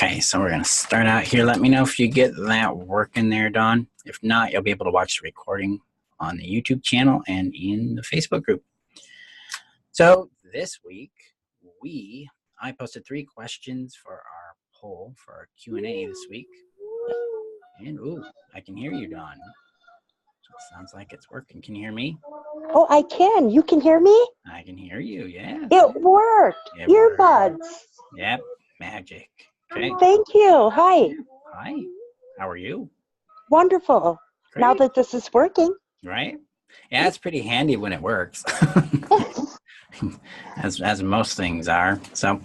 Okay, so we're going to start out here. Let me know if you get that working there, Dawn. If not, you'll be able to watch the recording on the YouTube channel and in the Facebook group. So this week, I posted 3 questions for our poll, for our Q&A this week. And, ooh, I can hear you, Dawn. So it sounds like it's working. Can you hear me? Oh, I can. You can hear me? I can hear you, yeah. It worked. Earbuds. Yep, magic. Okay. Thank you. Hi. Hi. How are you? Wonderful. Great. Now that this is working. Right? Yeah, it's pretty handy when it works. as most things are. So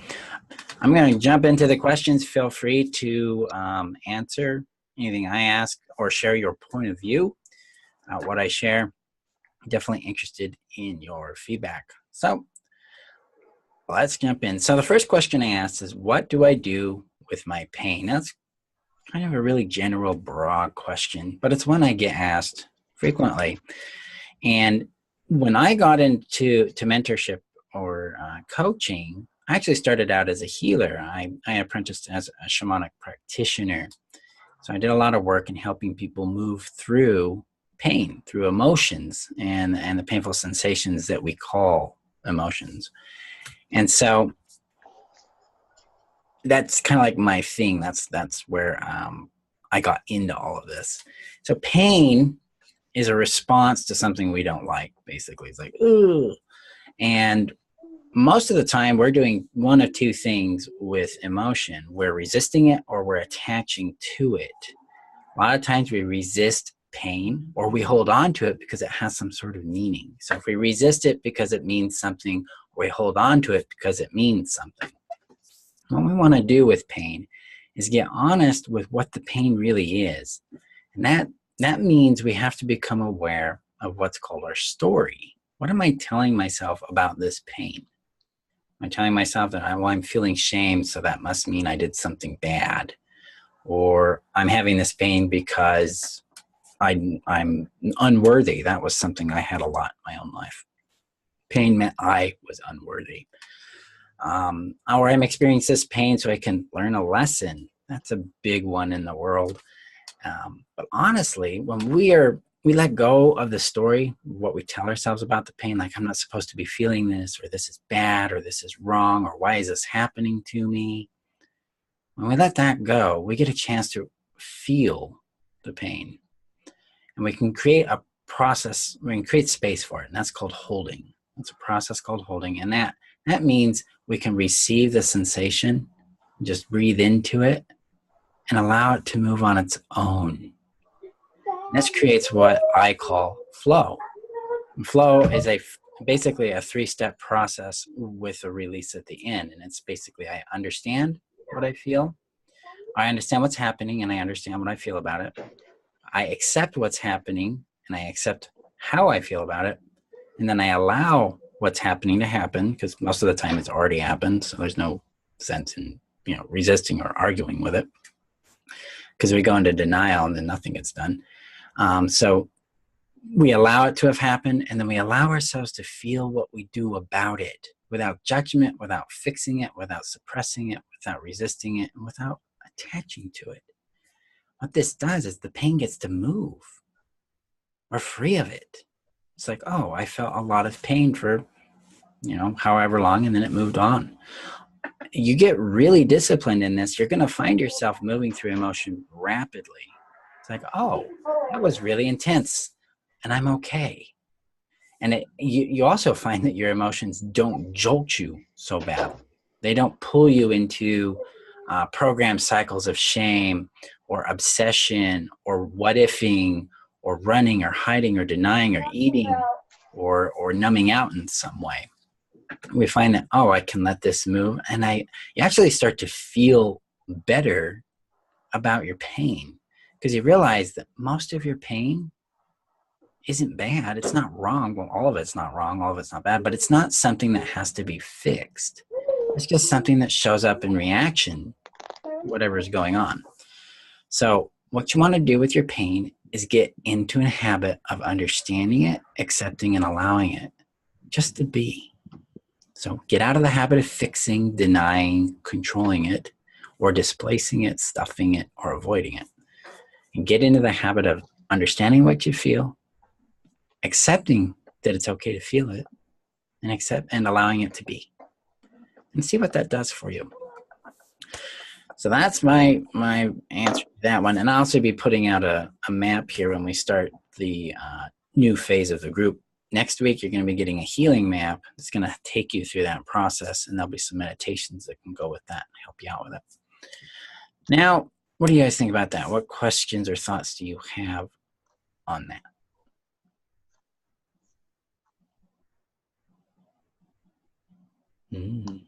I'm going to jump into the questions. Feel free to answer anything I ask or share your point of view. What I share, definitely interested in your feedback. So let's jump in. So the first question I asked is, what do I do with my pain? That's kind of a really general, broad question, but it's one I get asked frequently. And when I got into mentorship or coaching, I actually started out as a healer. I apprenticed as a shamanic practitioner. So I did a lot of work in helping people move through pain, through emotions, and the painful sensations that we call emotions. And so that's kind of like my thing. That's where I got into all of this. So pain is a response to something we don't like, basically. It's like, ooh. And most of the time, we're doing one of two things with emotion. We're resisting it or we're attaching to it. A lot of times we resist pain or we hold on to it because it has some sort of meaning. So if we resist it because it means something, or we hold on to it because it means something. What we want to do with pain is get honest with what the pain really is. And that means we have to become aware of what's called our story. What am I telling myself about this pain? Am I telling myself that I'm feeling shame, so that must mean I did something bad? Or I'm having this pain because I'm unworthy. That was something I had a lot in my own life. Pain meant I was unworthy. Or I'm experiencing this pain so I can learn a lesson. That's a big one in the world. But honestly, when we let go of the story, what we tell ourselves about the pain, like I'm not supposed to be feeling this, or this is bad, or this is wrong, or why is this happening to me? When we let that go, we get a chance to feel the pain. And we can create a process, we can create space for it, and that's called holding. It's a process called holding, and that means we can receive the sensation, just breathe into it, and allow it to move on its own. This creates what I call flow. And flow is basically a 3-step process with a release at the end. And it's basically, I understand what I feel. I understand what's happening and I understand what I feel about it. I accept what's happening and I accept how I feel about it. And then I allow what's happening to happen, because most of the time it's already happened. So there's no sense in, resisting or arguing with it, because we go into denial and then nothing gets done. So we allow it to have happened, and then we allow ourselves to feel what we do about it, without judgment, without fixing it, without suppressing it, without resisting it, and without attaching to it. What this does is the pain gets to move. We're free of it. It's like, oh, I felt a lot of pain for, however long, and then it moved on. You get really disciplined in this, you're going to find yourself moving through emotion rapidly. It's like, oh, that was really intense, and I'm okay. And you also find that your emotions don't jolt you so bad. They don't pull you into programmed cycles of shame or obsession or what-ifing or running or hiding or denying or eating or numbing out in some way. We find that, oh, I can let this move, and you actually start to feel better about your pain, because you realize that most of your pain isn't bad. It's not wrong. Well, all of it's not wrong. All of it's not bad, but it's not something that has to be fixed. It's just something that shows up in reaction to whatever's going on. So what you want to do with your pain is get into a habit of understanding it, accepting, and allowing it just to be. So get out of the habit of fixing, denying, controlling it, or displacing it, stuffing it, or avoiding it. And get into the habit of understanding what you feel, accepting that it's okay to feel it, and allowing it to be. And see what that does for you. So that's my answer to that one. And I'll also be putting out a map here when we start the new phase of the group. Next week, you're going to be getting a healing map. It's going to take you through that process, and there'll be some meditations that can go with that and help you out with it. Now, what do you guys think about that? What questions or thoughts do you have on that? Silent.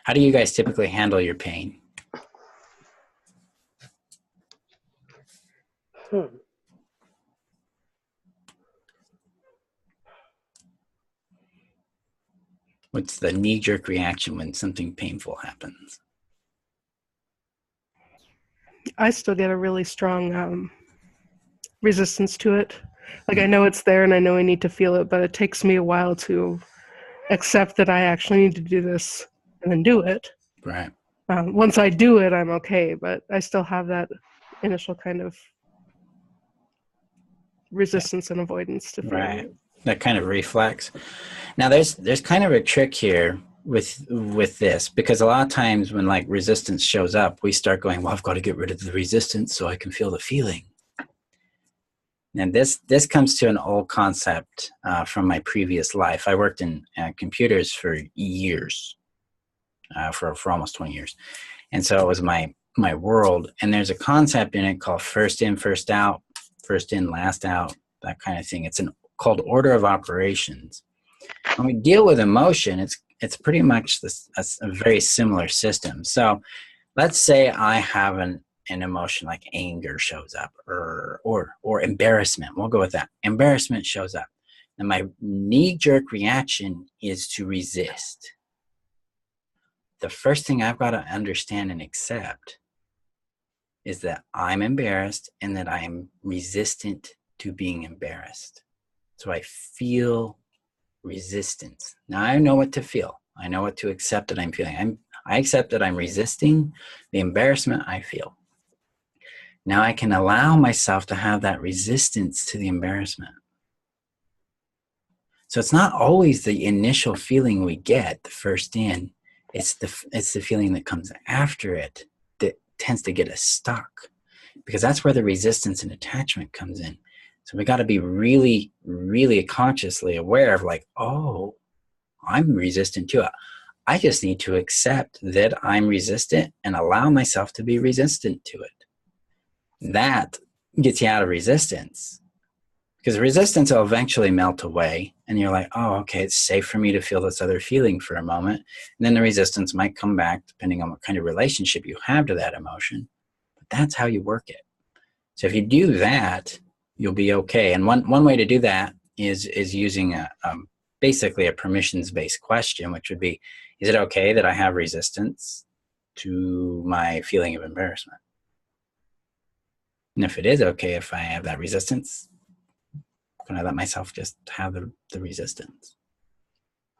How do you guys typically handle your pain? What's the knee-jerk reaction when something painful happens? I still get a really strong resistance to it. Like, I know it's there and I know I need to feel it, but it takes me a while to accept that I actually need to do this and then do it. Right. Once I do it, I'm okay, but I still have that initial kind of resistance and avoidance to feeling it. That kind of reflex. Now, there's kind of a trick here with this, because a lot of times when like resistance shows up, we start going, well, I've got to get rid of the resistance so I can feel the feeling. And this comes to an old concept from my previous life. I worked in computers for years, for almost 20 years. And so it was my world. And there's a concept in it called first in, first out, first in, last out, that kind of thing. It's called order of operations. When we deal with emotion, it's pretty much a very similar system. So let's say I have an emotion like anger shows up, or embarrassment. We'll go with that. Embarrassment shows up. And my knee-jerk reaction is to resist. The first thing I've got to understand and accept is that I'm embarrassed and that I am resistant to being embarrassed. So I feel resistance. Now I know what to feel. I know what to accept that I'm feeling. I accept that I'm resisting the embarrassment I feel. Now I can allow myself to have that resistance to the embarrassment. So it's not always the initial feeling we get, the first in. It's the feeling that comes after it that tends to get us stuck, because that's where the resistance and attachment comes in. So we got to be really, really consciously aware of like, oh, I'm resistant to it. I just need to accept that I'm resistant and allow myself to be resistant to it. That gets you out of resistance, because resistance will eventually melt away and you're like, oh, okay, it's safe for me to feel this other feeling for a moment. And then the resistance might come back depending on what kind of relationship you have to that emotion. But that's how you work it. So if you do that, you'll be okay. And one way to do that is using basically a permissions-based question, which would be, is it okay that I have resistance to my feeling of embarrassment? And if it is okay if I have that resistance, can I let myself just have the resistance?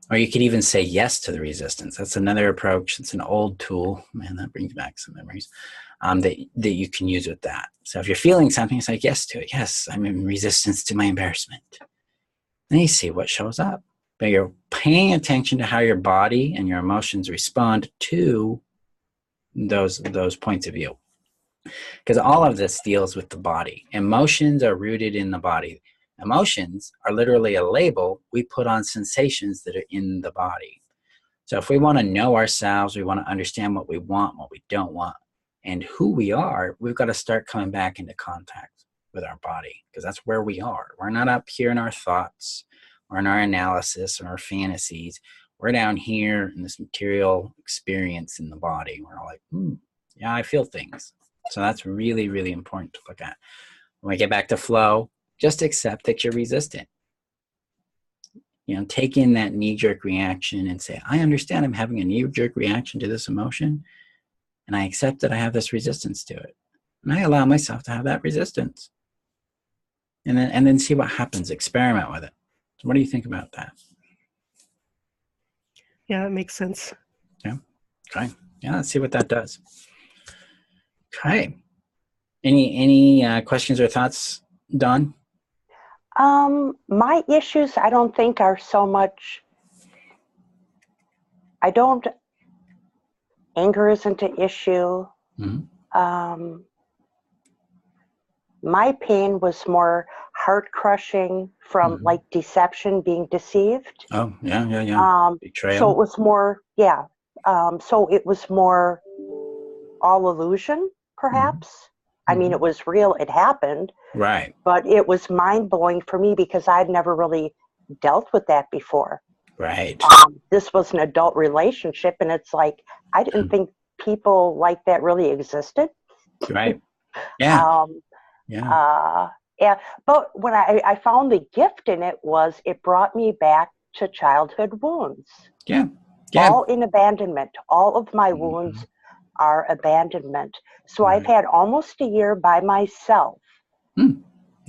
Or you could even say yes to the resistance. That's another approach. It's an old tool. Man, that brings back some memories that you can use with that. So if you're feeling something, it's like yes to it. Yes, I'm in resistance to my embarrassment. Then you see what shows up. But you're paying attention to how your body and your emotions respond to those points of view. Because all of this deals with the body. Emotions are rooted in the body. Emotions are literally a label we put on sensations that are in the body. So if we want to know ourselves, we want to understand what we want, what we don't want, and who we are, we've got to start coming back into contact with our body, because that's where we are. We're not up here in our thoughts or in our analysis or our fantasies. We're down here in this material experience in the body. We're all like, yeah, I feel things. So that's really, really important to look at. When we get back to flow, just accept that you're resistant. You know, take in that knee-jerk reaction and say, I understand I'm having a knee-jerk reaction to this emotion, and I accept that I have this resistance to it. And I allow myself to have that resistance. And then see what happens. Experiment with it. So what do you think about that? Yeah, that makes sense. Yeah. Okay. Yeah, let's see what that does. Okay. Any questions or thoughts, Dawn? My issues, I don't think are so much, anger isn't an issue. Mm-hmm. My pain was more heart crushing from Mm-hmm. like deception, being deceived. Oh, yeah. Betrayal. So it was more, so it was more all illusion, perhaps. Mm-hmm. I mean, it was real, it happened. Right. But it was mind blowing for me because I'd never really dealt with that before. Right. This was an adult relationship, and it's like, I didn't think people like that really existed. Right. Yeah. Yeah. But when I found the gift in it was it brought me back to childhood wounds. Yeah. All in abandonment. All of my wounds are abandonment. So I've had almost a year by myself. Nice.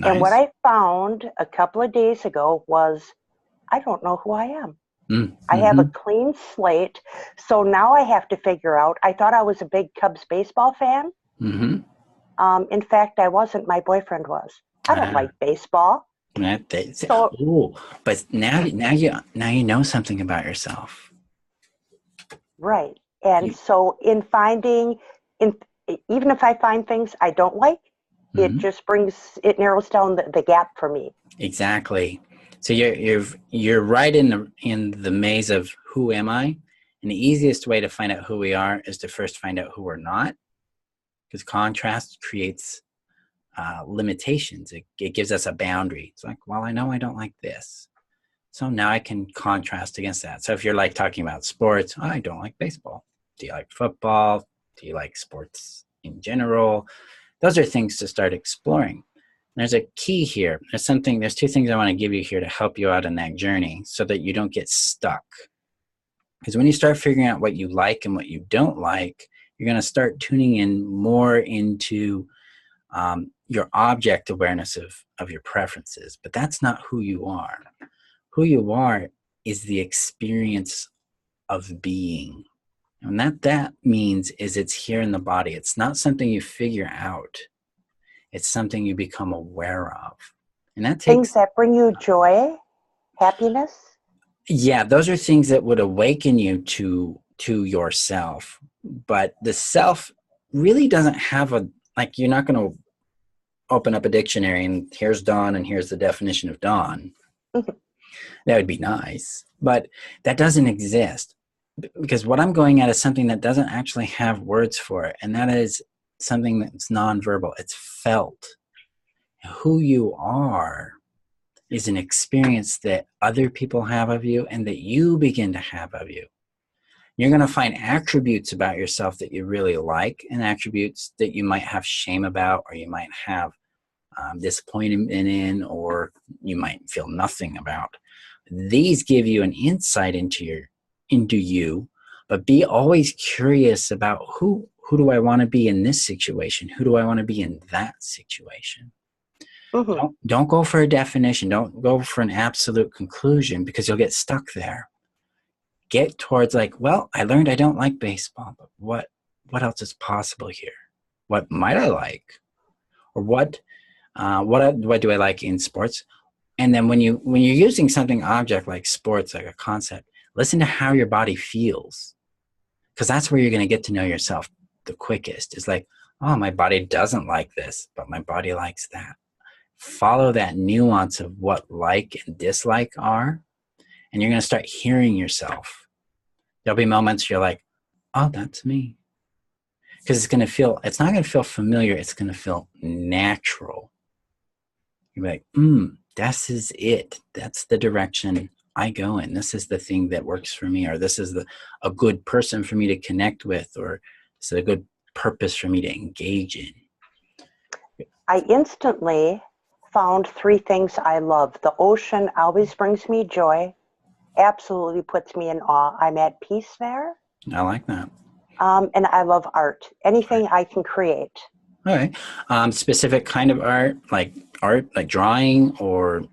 And what I found a couple of days ago was I don't know who I am. I have a clean slate. So now I have to figure out. I thought I was a big Cubs baseball fan. In fact, I wasn't. My boyfriend was. I don't like baseball. But now you know something about yourself. Right. And so in finding, even if I find things I don't like, it just narrows down the gap for me. Exactly. So you're right in the maze of who am I? And the easiest way to find out who we are is to first find out who we're not. Because contrast creates limitations. It gives us a boundary. It's like, well, I know I don't like this. So now I can contrast against that. So if you're like talking about sports, I don't like baseball. Do you like football? Do you like sports in general? Those are things to start exploring. There's a key here. There's two things I want to give you here to help you out in that journey so that you don't get stuck. Because when you start figuring out what you like and what you don't like, you're going to start tuning in more into your object awareness of your preferences. But that's not who you are. Who you are is the experience of being. And that means is it's here in the body. It's not something you figure out. It's something you become aware of. And that takes things that bring you joy, happiness. Yeah, those are things that would awaken you to yourself. But the self really doesn't have you're not going to open up a dictionary and here's dawn and here's the definition of dawn. That would be nice. But that doesn't exist. Because what I'm going at is something that doesn't actually have words for it. And that is something that's nonverbal. It's felt. Who you are is an experience that other people have of you and that you begin to have of you. You're going to find attributes about yourself that you really like and attributes that you might have shame about or you might have disappointment in or you might feel nothing about. These give you an insight into you, but be always curious about who do I want to be in this situation? Who do I want to be in that situation? Don't go for a definition. Don't go for an absolute conclusion because you'll get stuck there. Get towards I learned I don't like baseball, but what else is possible here? What might I like? Or what do I like in sports? And then when you're using something object like sports, like a concept, listen to how your body feels. Because that's where you're going to get to know yourself the quickest. It's like, oh, my body doesn't like this, but my body likes that. Follow that nuance of what like and dislike are, and you're going to start hearing yourself. There'll be moments you're like, oh, that's me. Because it's not going to feel familiar. It's going to feel natural. You're like, this is it. That's the direction I go in. This is the thing that works for me, or this is a good person for me to connect with, or this is a good purpose for me to engage in. I instantly found 3 things I love. The ocean always brings me joy, absolutely puts me in awe. I'm at peace there. I like that. And I love art. Anything I can create. All right. Specific kind of art, like drawing or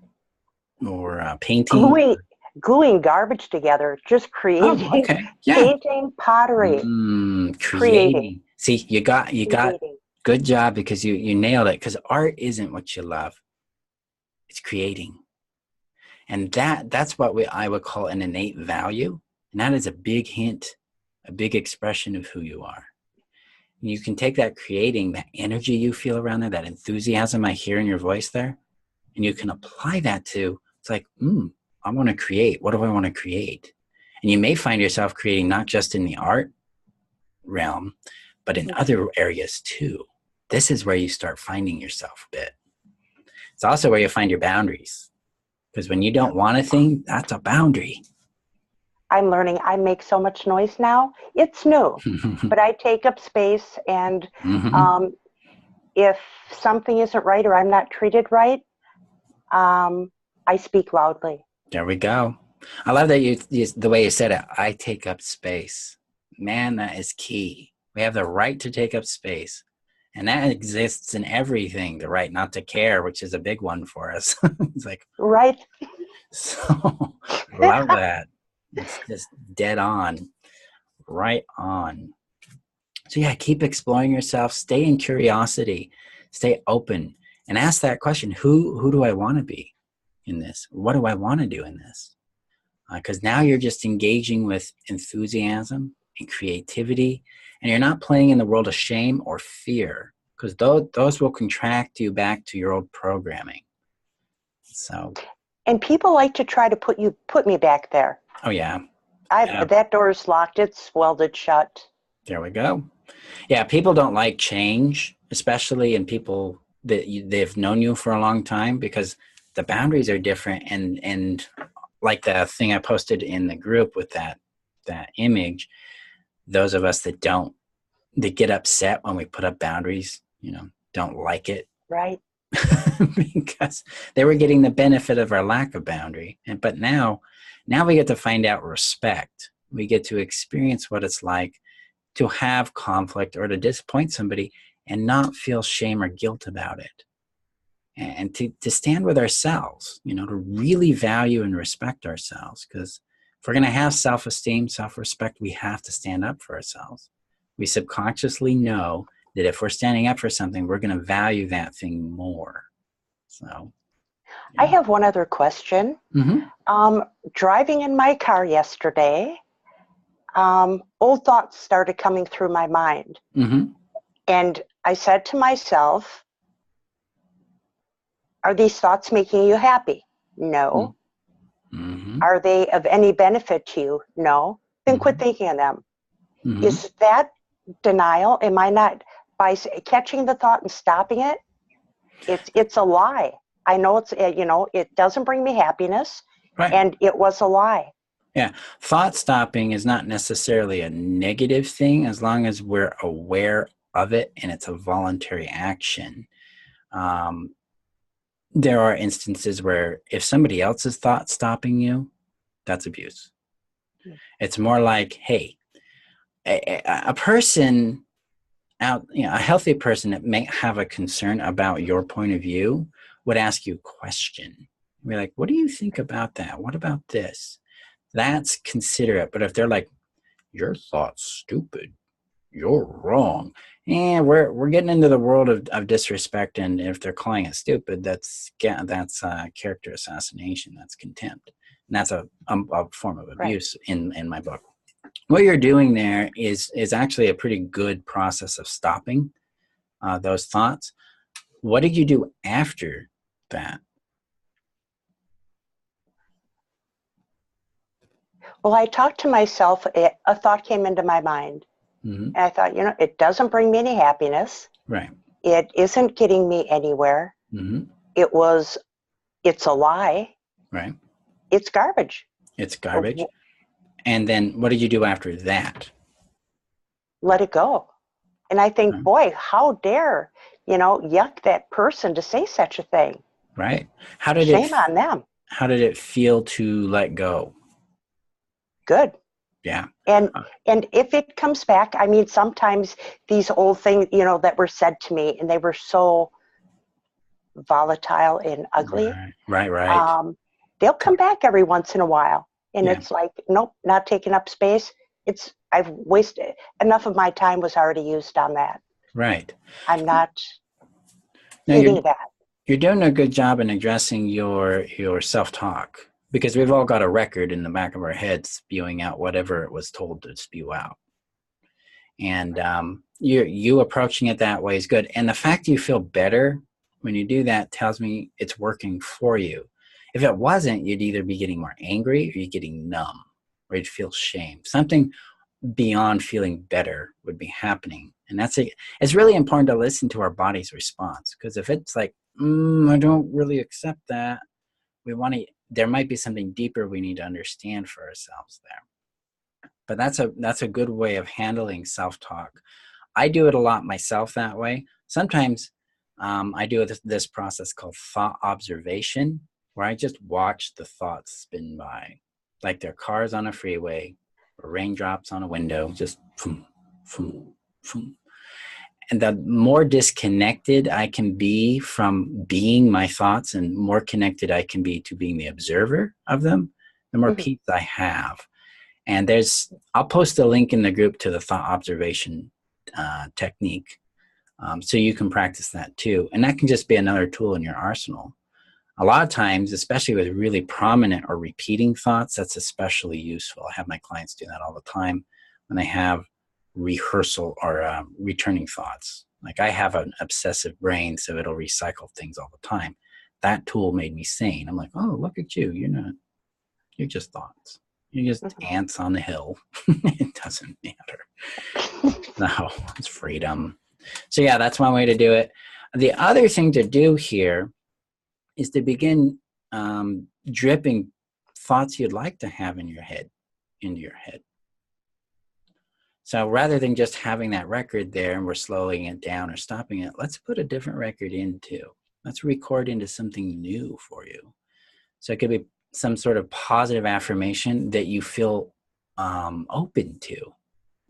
painting. gluing garbage together, just creating, Oh, okay. Yeah. painting, pottery, Creating. See, you got creating. good job, because you nailed it, because art isn't what you love. It's creating. And that's what I would call an innate value. And that is a big hint, a big expression of who you are. And you can take that creating, that energy you feel around there, that enthusiasm I hear in your voice there, and you can apply that to, it's like, I want to create. What do I want to create? And you may find yourself creating not just in the art realm, but in other areas too. This is where you start finding yourself a bit. It's also where you find your boundaries. Because when you don't want a thing, that's a boundary. I'm learning. I make so much noise now. It's new, but I take up space. And if something isn't right or I'm not treated right, I speak loudly. There we go. I love that you the way you said it. I take up space. Man, that is key. We have the right to take up space. And that exists in everything. The right not to care, which is a big one for us. It's like, right. So, love that. It's just dead on. Right on. So yeah, keep exploring yourself. Stay in curiosity. Stay open. And ask that question, who do I want to be in this? What do I want to do in this? Because now you're just engaging with enthusiasm and creativity, and you're not playing in the world of shame or fear, because those will contract you back to your old programming. So. And people like to try to put me back there. Oh yeah. That door's locked. It's welded shut. There we go. Yeah, people don't like change, especially in people that they've known you for a long time, because the boundaries are different. And like the thing I posted in the group with that image, those of us that get upset when we put up boundaries, don't like it. Right. Because they were getting the benefit of our lack of boundary. But now we get to find out respect. We get to experience what it's like to have conflict or to disappoint somebody and not feel shame or guilt about it. And to stand with ourselves, to really value and respect ourselves. Because if we're going to have self-esteem, self-respect, we have to stand up for ourselves. We subconsciously know that if we're standing up for something, we're going to value that thing more. So, yeah. I have one other question. Driving in my car yesterday, old thoughts started coming through my mind. And I said to myself, are these thoughts making you happy? No. Are they of any benefit to you? No. Then quit thinking of them. Is that denial? Am I not, by catching the thought and stopping it? It's a lie. I know it doesn't bring me happiness, right. And it was a lie. Yeah. Thought stopping is not necessarily a negative thing as long as we're aware of it and it's a voluntary action. There are instances where if somebody else is thought stopping you, that's abuse. It's more like, hey, a person out, a healthy person that may have a concern about your point of view would ask you a question. Be like, what do you think about that? What about this? That's considerate. But if they're like, your thought's stupid, you're wrong. And we're getting into the world of disrespect. And if they're calling it stupid, that's character assassination. That's contempt. And that's a form of abuse, right. in my book. What you're doing there is actually a pretty good process of stopping those thoughts. What did you do after that? Well, I talked to myself. A thought came into my mind. And I thought, it doesn't bring me any happiness. Right. It isn't getting me anywhere. It's a lie. Right. It's garbage. It's garbage. And then what did you do after that? Let it go. And I think, boy, how dare, yuck that person to say such a thing. Right. Shame on them. How did it feel to let go? Good. Yeah. And if it comes back, I mean, sometimes these old things, that were said to me, and they were so volatile and ugly. Right. They'll come back every once in a while. And it's like, nope, not taking up space. I've wasted enough of my time was already used on that. Right. I'm not Now feeding that. you're doing a good job in addressing your self-talk, because we've all got a record in the back of our heads spewing out whatever it was told to spew out. And you approaching it that way is good. And the fact you feel better when you do that tells me it's working for you. If it wasn't, you'd either be getting more angry, or you're getting numb, or you'd feel shame. Something beyond feeling better would be happening. And it's really important to listen to our body's response, because if it's like, I don't really accept that, there might be something deeper we need to understand for ourselves there. But that's a good way of handling self-talk. I do it a lot myself that way. Sometimes I do this process called thought observation, where I just watch the thoughts spin by, like they're cars on a freeway or raindrops on a window, just boom, boom, boom. And the more disconnected I can be from being my thoughts, and more connected I can be to being the observer of them, the more peace I have. And I'll post a link in the group to the thought observation technique, so you can practice that too. And that can just be another tool in your arsenal. A lot of times, especially with really prominent or repeating thoughts, that's especially useful. I have my clients do that all the time when they have rehearsal or returning thoughts. Like, I have an obsessive brain, so it'll recycle things all the time. That tool made me sane. I'm like, oh, look at you. You're just thoughts. You're just ants on the hill. It doesn't matter. No, it's freedom. So yeah, that's one way to do it. The other thing to do here is to begin dripping thoughts you'd like to have into your head. So rather than just having that record there and we're slowing it down or stopping it, let's put a different record in too. Let's record into something new for you. So it could be some sort of positive affirmation that you feel open to,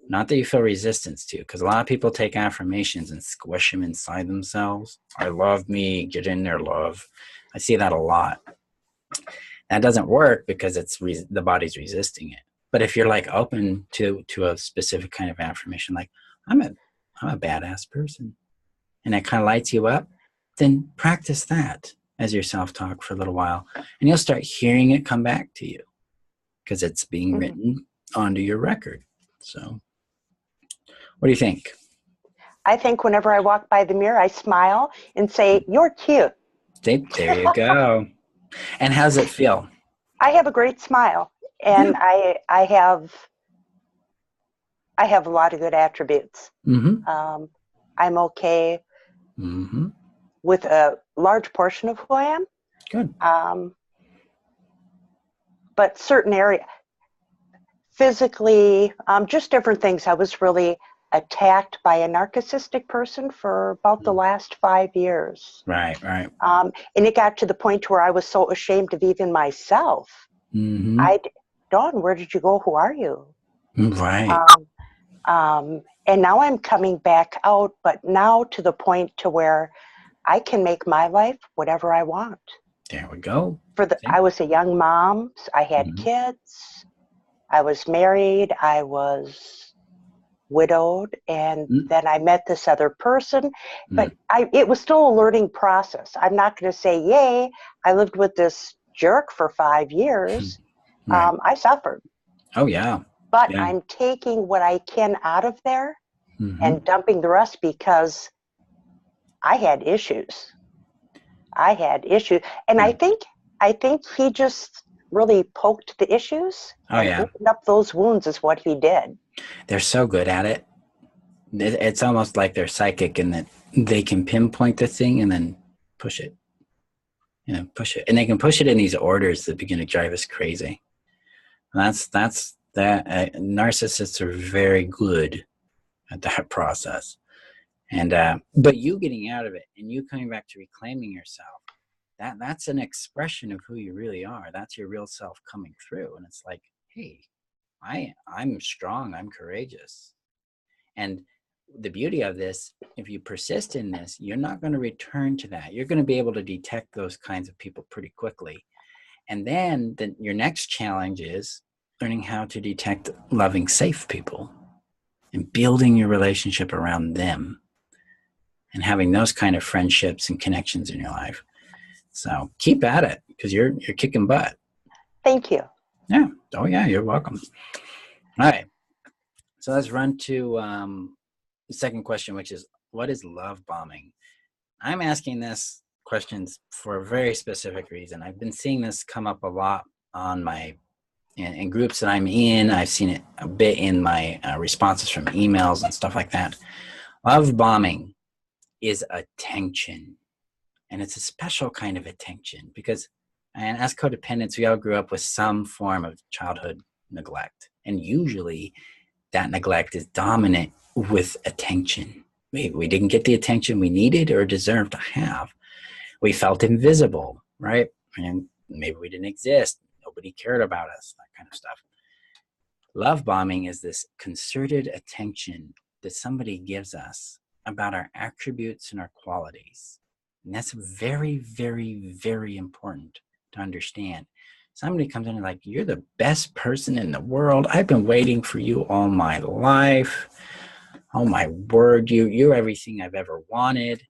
not that you feel resistance to, because a lot of people take affirmations and squish them inside themselves. I love me, get in there, love. I see that a lot. That doesn't work because the body's resisting it. But if you're like open to a specific kind of affirmation, like I'm a badass person, and it kind of lights you up, then practice that as your self-talk for a little while, and you'll start hearing it come back to you because it's being written onto your record. So what do you think? I think whenever I walk by the mirror, I smile and say, "You're cute." There you go. And how's it feel? I have a great smile, and I have a lot of good attributes. I'm okay with a large portion of who I am. Good. But certain area, physically, just different things. I was really attacked by a narcissistic person for about the last 5 years. Right. And it got to the point where I was so ashamed of even myself. Dawn, where did you go? Who are you? Right. And now I'm coming back out, but now to the point to where I can make my life whatever I want. There we go. I was a young mom. I had kids. I was married. I was widowed. And then I met this other person. But it was still a learning process. I'm not going to say, yay, I lived with this jerk for 5 years. Right. I suffered. Oh, yeah. But I'm taking what I can out of there and dumping the rest, because I had issues. And I think he just really poked the issues and opened up those wounds is what he did. They're so good at it. It's almost like they're psychic in that they can pinpoint the thing and then push it. Push it. And they can push it in these orders that begin to drive us crazy. That's that. Narcissists are very good at that process. And but you getting out of it and you coming back to reclaiming yourself, that's an expression of who you really are. That's your real self coming through. And it's like, hey, I'm strong, I'm courageous. And the beauty of this, if you persist in this, you're not going to return to that. You're going to be able to detect those kinds of people pretty quickly. And then your next challenge is learning how to detect loving, safe people and building your relationship around them and having those kind of friendships and connections in your life. So keep at it, because you're kicking butt. Thank you. Yeah. Oh yeah, you're welcome. All right. So let's run to the second question, which is, what is love bombing? I'm asking this questions for a very specific reason. I've been seeing this come up a lot on my in groups that I'm in. I've seen it a bit in my responses from emails and stuff like that. Love bombing is attention, and it's a special kind of attention because, and as codependents, we all grew up with some form of childhood neglect, and usually that neglect is dominant with attention. We didn't get the attention we needed or deserved to have. We felt invisible, right? And maybe we didn't exist. Nobody cared about us, that kind of stuff. Love bombing is this concerted attention that somebody gives us about our attributes and our qualities. And that's very, very, very important to understand. Somebody comes in and like, you're the best person in the world. I've been waiting for you all my life. Oh my word, you're everything I've ever wanted.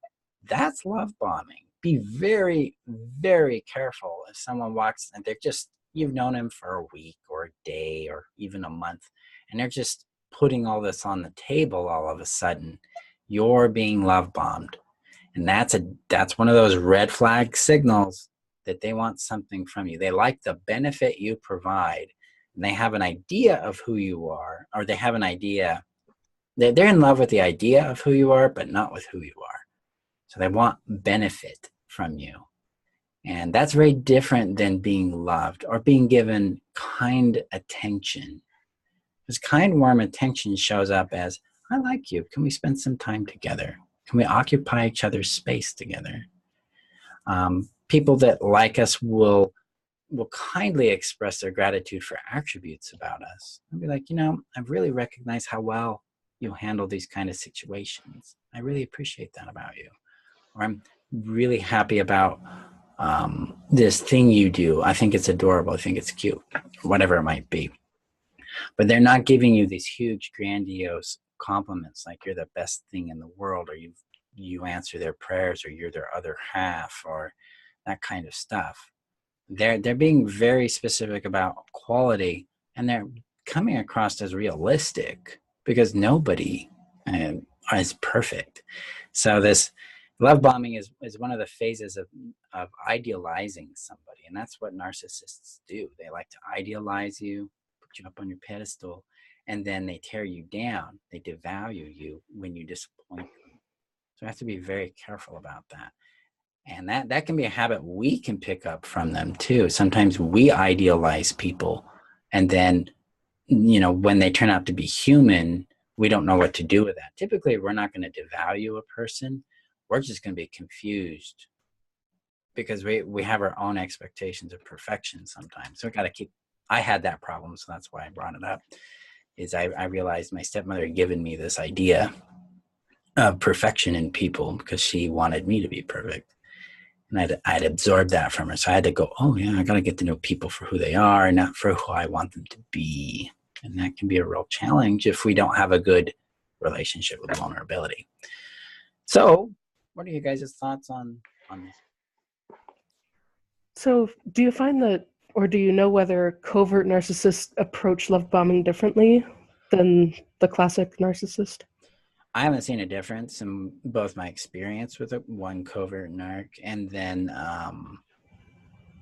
That's love bombing. Be very, very careful if someone walks and you've known him for a week or a day or even a month, and they're just putting all this on the table all of a sudden. You're being love bombed. And that's one of those red flag signals that they want something from you. They like the benefit you provide, and they have an idea of who you are, or they have an idea. They're in love with the idea of who you are, but not with who you are. So they want benefit from you. And that's very different than being loved or being given kind attention. Because kind, warm attention shows up as, I like you. Can we spend some time together? Can we occupy each other's space together? People that like us will kindly express their gratitude for attributes about us. They'll be like, I've really recognized how well you handle these kind of situations. I really appreciate that about you. Or I'm really happy about this thing you do. I think it's adorable. I think it's cute, whatever it might be. But they're not giving you these huge, grandiose compliments like you're the best thing in the world, or you answer their prayers, or you're their other half, or that kind of stuff. They're being very specific about quality, and they're coming across as realistic because nobody is perfect. So this love bombing is one of the phases of idealizing somebody, and that's what narcissists do. They like to idealize you, put you up on your pedestal, and then they tear you down. They devalue you when you disappoint them. So you have to be very careful about that. And that can be a habit we can pick up from them too. Sometimes we idealize people, and then, when they turn out to be human, we don't know what to do with that. Typically, we're not going to devalue a person. We're just going to be confused because we have our own expectations of perfection sometimes. So we got to I had that problem, so that's why I brought it up, is I realized my stepmother had given me this idea of perfection in people because she wanted me to be perfect. And I'd absorbed that from her. So I had to go, oh yeah, I got to get to know people for who they are and not for who I want them to be. And that can be a real challenge if we don't have a good relationship with vulnerability. So what are you guys' thoughts on this? So do you find that, or do you know whether covert narcissists approach love bombing differently than the classic narcissist? I haven't seen a difference in both my experience with one covert narc and then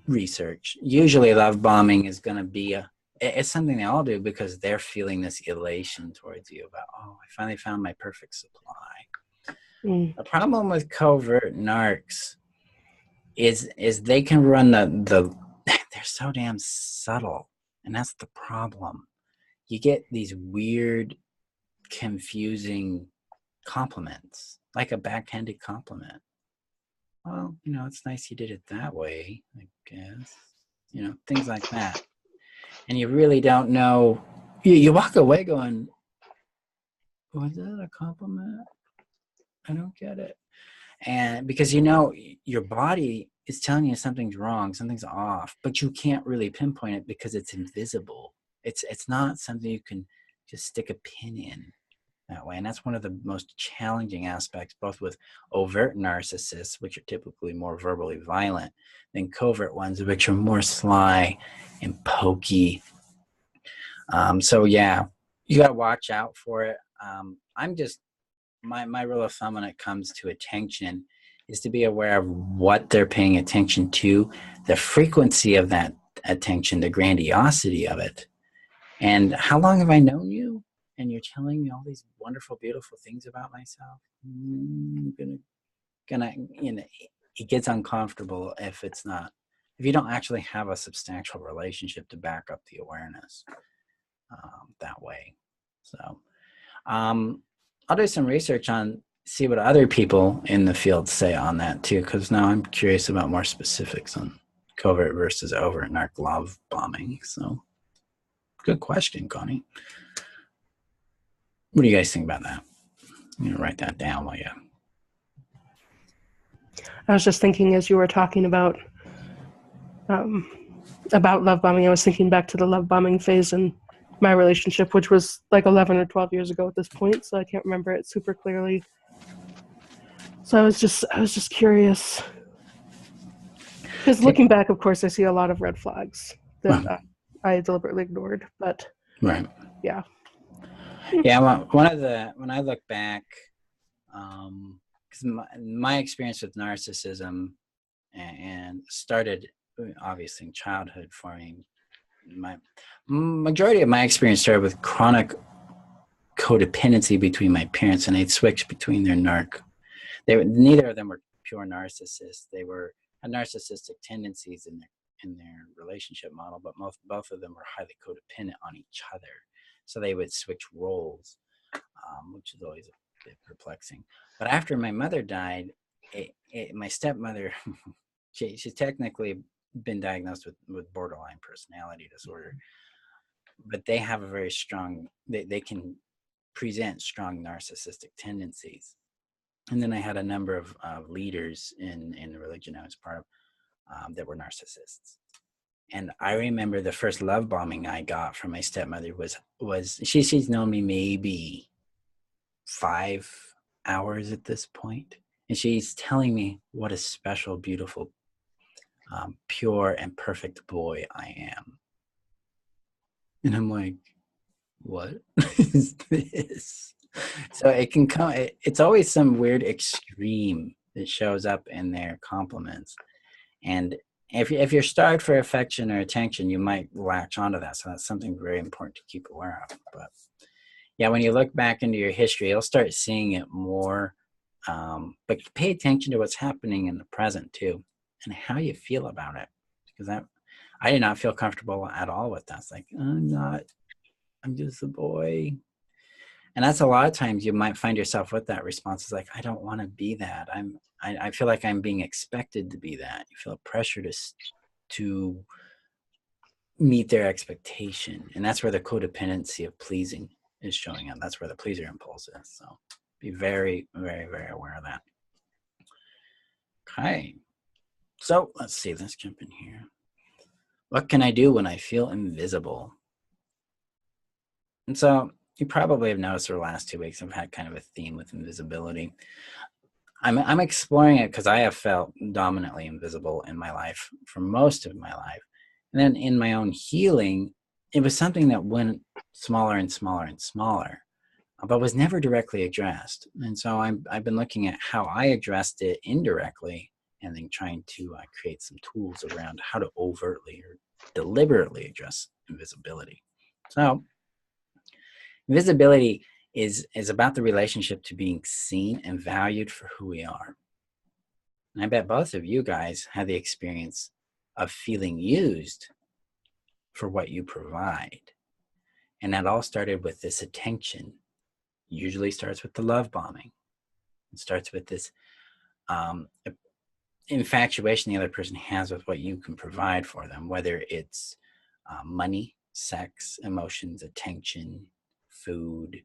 research. Usually love bombing is going to be it's something they all do because they're feeling this elation towards you about, oh, I finally found my perfect supply. The problem with covert narcs is they can run they're so damn subtle, and that's the problem. You get these weird, confusing compliments, like a backhanded compliment. Well, it's nice you did it that way, I guess. Things like that. And you really don't know. You walk away going, was that a compliment? I don't get it. And because, you know, your body is telling you something's wrong, something's off, but you can't really pinpoint it because it's invisible. It's not something you can just stick a pin in that way. And that's one of the most challenging aspects, both with overt narcissists, which are typically more verbally violent, than covert ones, which are more sly and pokey. So yeah, you got to watch out for it. I'm just, my rule of thumb when it comes to attention is to be aware of what they're paying attention to, the frequency of that attention, the grandiosity of it. And how long have I known you? And you're telling me all these wonderful, beautiful things about myself. Gonna, you know, it gets uncomfortable if it's not, if you don't actually have a substantial relationship to back up the awareness that way. So I'll do some research on, see what other people in the field say on that too, because now I'm curious about more specifics on covert versus overt narc love bombing. So good question, Connie. What do you guys think about that? I'm gonna write that down while you. I was just thinking as you were talking about love bombing, I was thinking back to the love bombing phase in my relationship, which was like 11 or 12 years ago at this point, so I can't remember it super clearly. So I was just curious. Because looking back, of course, I see a lot of red flags that I deliberately ignored, but right. Yeah. Yeah, well, when I look back, because my experience with narcissism and started obviously in childhood for me. My majority of my experience started with chronic codependency between my parents, and they'd switch between their neither of them were pure narcissists. They had narcissistic tendencies in their relationship model, but both of them were highly codependent on each other. So they would switch roles, which is always a bit perplexing. But after my mother died, my stepmother, she's technically been diagnosed with borderline personality disorder, but they have a very strong, they can present strong narcissistic tendencies. And then I had a number of leaders in the religion I was part of that were narcissists. And I remember the first love bombing I got from my stepmother was she's known me maybe 5 hours at this point, and she's telling me what a special, beautiful, pure and perfect boy I am. And I'm like, what is this? So it can come, it's always some weird extreme that shows up in their compliments. And if you're starved for affection or attention, you might latch onto that. So that's something very important to keep aware of. But yeah, when you look back into your history, you'll start seeing it more. But pay attention to what's happening in the present too, and how you feel about it. Because I did not feel comfortable at all with that. It's like, I'm just a boy. And that's a lot of times you might find yourself with that response. It's like, I don't want to be that. I feel like I'm being expected to be that. You feel pressure to meet their expectation. And that's where the codependency of pleasing is showing up. That's where the pleaser impulse is. So be very, very, very aware of that. Okay. So let's see. Let's jump in here. What can I do when I feel invisible? And so you probably have noticed over the last 2 weeks, I've had kind of a theme with invisibility. I'm exploring it because I have felt dominantly invisible in my life for most of my life. And then in my own healing, it was something that went smaller and smaller and smaller, but was never directly addressed. And so I've been looking at how I addressed it indirectly and then trying to create some tools around how to overtly or deliberately address invisibility. So invisibility is about the relationship to being seen and valued for who we are. And I bet both of you guys had the experience of feeling used for what you provide. And that all started with this attention. Usually starts with the love bombing. It starts with this infatuation the other person has with what you can provide for them, whether it's money, sex, emotions, attention, food.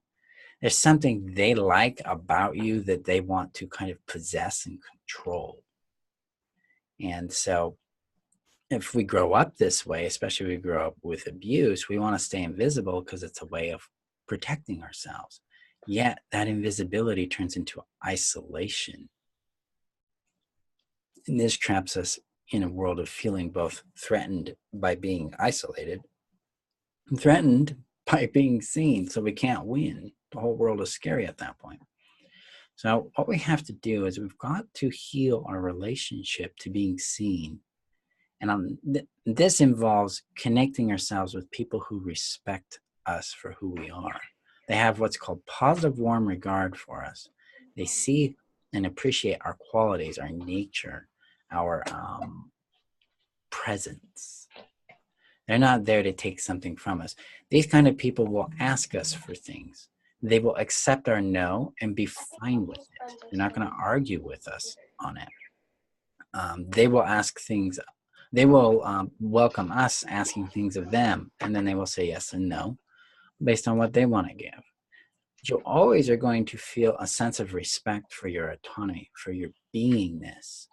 There's something they like about you that they want to kind of possess and control. And so if we grow up this way, especially if we grow up with abuse, we want to stay invisible because it's a way of protecting ourselves. Yet that invisibility turns into isolation. And this traps us in a world of feeling both threatened by being isolated and threatened by being seen. So we can't win. The whole world is scary at that point. So what we have to do is we've got to heal our relationship to being seen. And this involves connecting ourselves with people who respect us for who we are. They have what's called positive, warm regard for us. They see and appreciate our qualities, our nature, our presence. They're not there to take something from us. These kind of people will ask us for things. They will accept our no and be fine with it. They're not going to argue with us on it. They will ask things. They will welcome us asking things of them, and then they will say yes and no based on what they want to give. But you always are going to feel a sense of respect for your autonomy, for your beingness.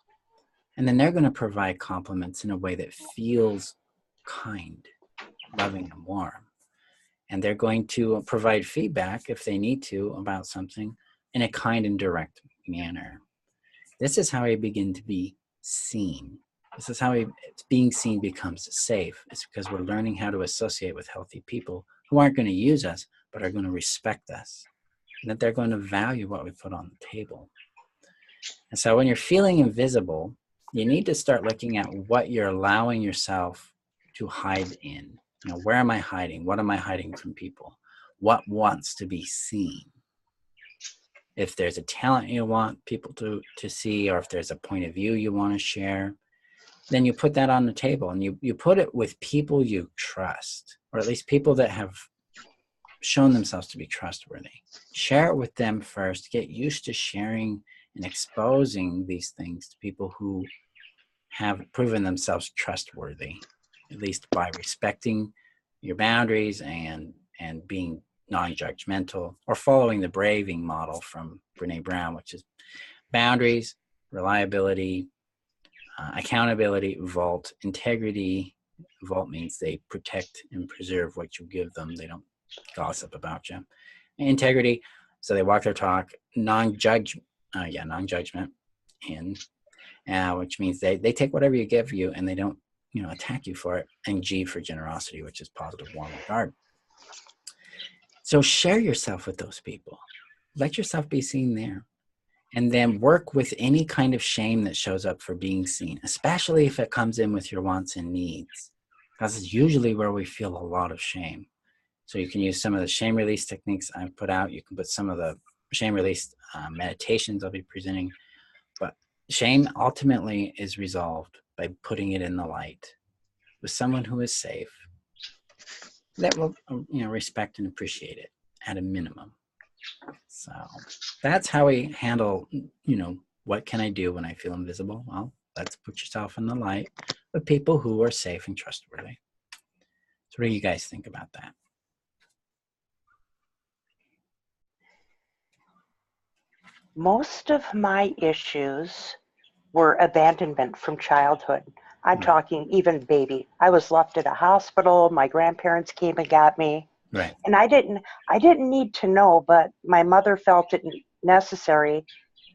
And then they're going to provide compliments in a way that feels kind, loving, and warm. And they're going to provide feedback if they need to about something in a kind and direct manner. This is how I begin to be seen. This is how being seen becomes safe. It's because we're learning how to associate with healthy people who aren't going to use us, but are going to respect us, and that they're going to value what we put on the table. And so when you're feeling invisible, you need to start looking at what you're allowing yourself to hide in. You know, where am I hiding? What am I hiding from people? What wants to be seen? If there's a talent you want people to see, or if there's a point of view you want to share, then you put that on the table, and you put it with people you trust, or at least people that have shown themselves to be trustworthy. Share it with them first. Get used to sharing and exposing these things to people who have proven themselves trustworthy, at least by respecting your boundaries and being non-judgmental, or following the braving model from Brene Brown, which is boundaries, reliability, accountability, vault, integrity. Vault means they protect and preserve what you give them. They don't gossip about you. Integrity, so they walk their talk. Non-judgment, which means they take whatever you give you and they don't, attack you for it. And G for generosity, which is positive, warm regard. So share yourself with those people. Let yourself be seen there. And then work with any kind of shame that shows up for being seen, especially if it comes in with your wants and needs, because it's usually where we feel a lot of shame. So you can use some of the shame release techniques I've put out. You can put some of the shame release meditations I'll be presenting. But shame ultimately is resolved by putting it in the light with someone who is safe, that will respect and appreciate it at a minimum. So that's how we handle, what can I do when I feel invisible? Well, let's put yourself in the light with people who are safe and trustworthy. So what do you guys think about that? Most of my issues were abandonment from childhood. I'm talking even baby. I was left at a hospital. My grandparents came and got me. Right. And I didn't need to know, but my mother felt it necessary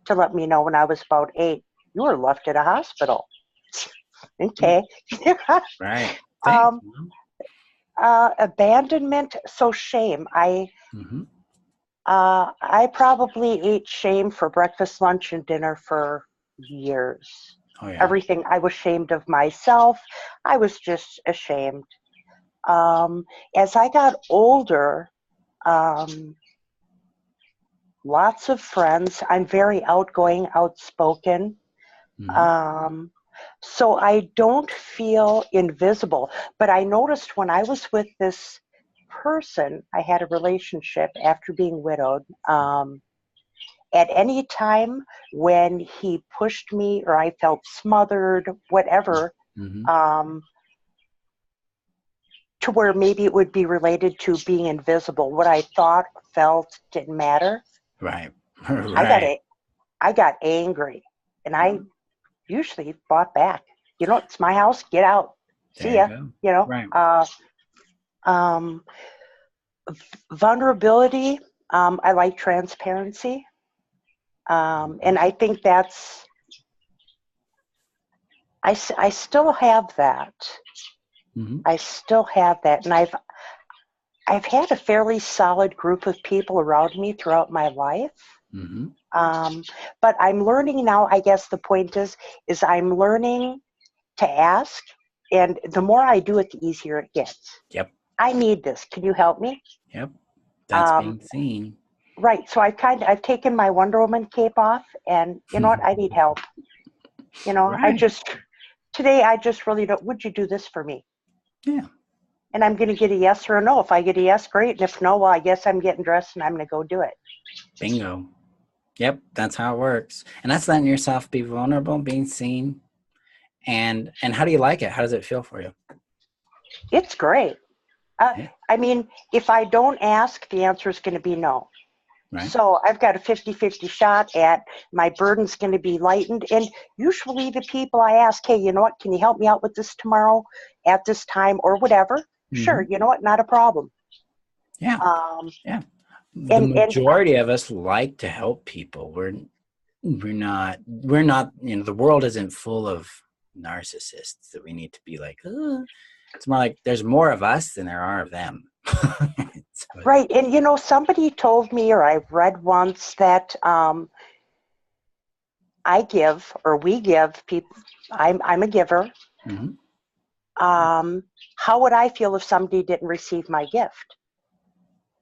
to let me know when I was about 8. You were left at a hospital. Okay. Right. Abandonment. So shame. I probably ate shame for breakfast, lunch, and dinner for years. Oh, yeah. Everything. I was ashamed of myself. I was just ashamed. As I got older, lots of friends. I'm very outgoing, outspoken. So I don't feel invisible. But I noticed when I was with this person, I had a relationship after being widowed. At any time when he pushed me or I felt smothered, whatever, to where maybe it would be related to being invisible. What I thought, felt didn't matter. Right. I got angry, and I usually fought back. You know, it's my house. Get out. See ya. You know. Right. Vulnerability. I like transparency, and I think that's. I still have that. Mm-hmm. I still have that, and I've had a fairly solid group of people around me throughout my life. Mm-hmm. But I'm learning now, I guess the point is I'm learning to ask, and the more I do it, the easier it gets. Yep. I need this. Can you help me? Yep. That's being seen. Right. So I've taken my Wonder Woman cape off, and you know what? I need help. You know, Right. today I just really don't, would you do this for me? Yeah. And I'm going to get a yes or a no. If I get a yes, great. And if no, well, I guess I'm getting dressed and I'm going to go do it. Bingo. Yep, that's how it works. And that's letting yourself be vulnerable, being seen. And how do you like it? How does it feel for you? It's great. Yeah. I mean, if I don't ask, the answer is going to be no. Right. So I've got a 50-50 shot at my burden's going to be lightened. And usually the people I ask, hey, you know what, can you help me out with this tomorrow at this time or whatever? Mm-hmm. Sure, you know what, not a problem. Yeah. Yeah. The majority of us like to help people. We're not, you know, the world isn't full of narcissists that we need to be like, oh. It's more like there's more of us than there are of them. Right. And, you know, somebody told me, or I've read once, that I give, or we give people, I'm a giver. Mm-hmm. How would I feel if somebody didn't receive my gift?